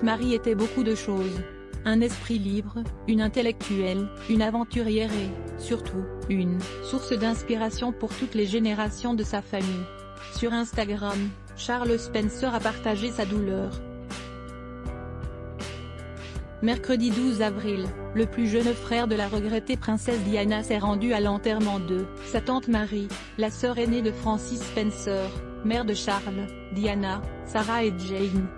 Marie était beaucoup de choses. Un esprit libre, une intellectuelle, une aventurière et, surtout, une source d'inspiration pour toutes les générations de sa famille. Sur Instagram, Charles Spencer a partagé sa douleur. Mercredi 12 avril, le plus jeune frère de la regrettée princesse Diana s'est rendu à l'enterrement de sa tante Marie, la sœur aînée de Francis Spencer, mère de Charles, Diana, Sarah et Jane.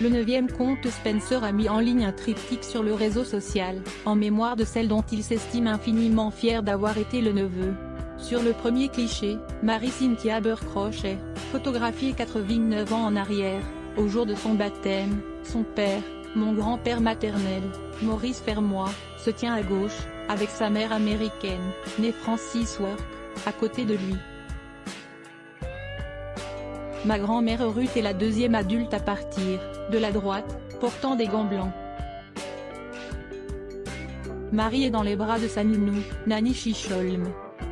Le 9e comte Spencer a mis en ligne un triptyque sur le réseau social, en mémoire de celle dont il s'estime infiniment fier d'avoir été le neveu. Sur le premier cliché, Marie Cynthia Abercrombie est photographiée 89 ans en arrière, au jour de son baptême. Son père, mon grand-père maternel, Maurice Fermoy, se tient à gauche, avec sa mère américaine, née Francis Work, à côté de lui. Ma grand-mère Ruth est la deuxième adulte à partir, de la droite, portant des gants blancs. Marie est dans les bras de sa nounou, Nanny Chisholm.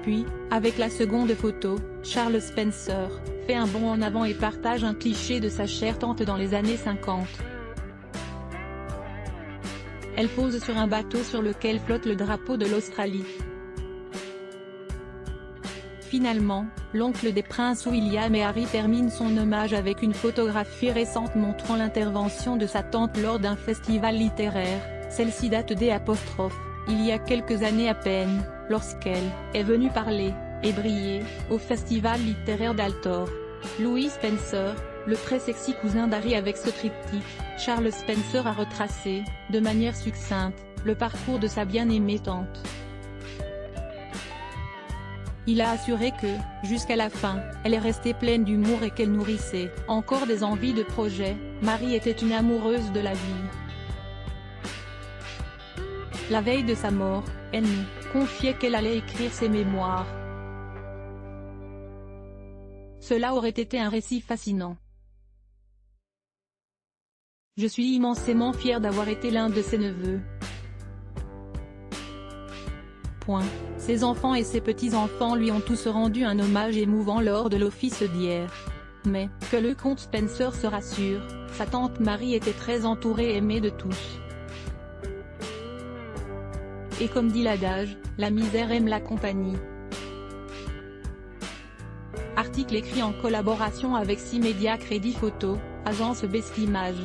Puis, avec la seconde photo, Charles Spencer fait un bond en avant et partage un cliché de sa chère tante dans les années 50. Elle pose sur un bateau sur lequel flotte le drapeau de l'Australie. Finalement, l'oncle des princes William et Harry termine son hommage avec une photographie récente montrant l'intervention de sa tante lors d'un festival littéraire. Celle-ci date il y a quelques années à peine, lorsqu'elle est venue parler et briller au festival littéraire d'Altor. Louis Spencer, le très sexy cousin d'Harry. Avec ce triptyque, Charles Spencer a retracé, de manière succincte, le parcours de sa bien-aimée tante. Il a assuré que, jusqu'à la fin, elle est restée pleine d'humour et qu'elle nourrissait encore des envies de projet. Marie était une amoureuse de la vie. La veille de sa mort, elle nous confiait qu'elle allait écrire ses mémoires. Cela aurait été un récit fascinant. Je suis immensément fière d'avoir été l'un de ses neveux. Ses enfants et ses petits-enfants lui ont tous rendu un hommage émouvant lors de l'office d'hier. Mais, que le comte Spencer se rassure, sa tante Marie était très entourée et aimée de tous. Et comme dit l'adage, la misère aime la compagnie. Article écrit en collaboration avec 6 médias Crédit Photo, agence Best Images.